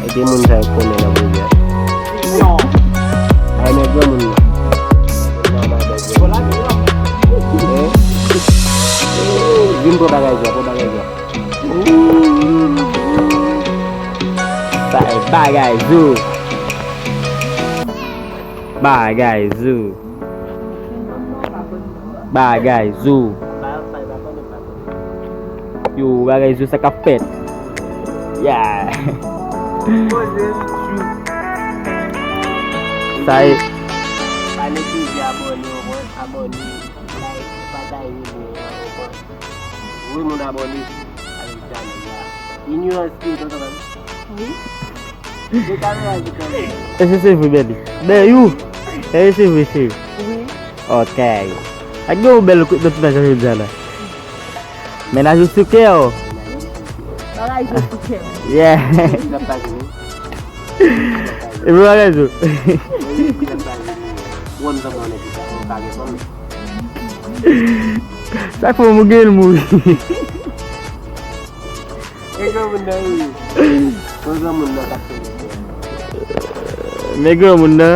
Dia mun saya komen na boleh. No. Ana gua mun. Nama Bagay. Bola ni lah. Jumbo Bagay-zo. Sai Bagay-zo. You Bagay-zo sa kapit. Yeah. Sai Ane si aboni like pada ini. Oui mon abonné avec Daniel. Ingnorance tu kan? Oui. Dia kamera kita. c'est vous beli. There you. C'est vous. Oui. Okay. Aku bel ku tu dah jalan. Menaju suke oh. Bagay-zo suke. Yeah. Ibu Bagay-zo. One sama ni kita kaget pun. Saya pun mungkin mu. Ego benda ni. Kau benda kata. Mega benda.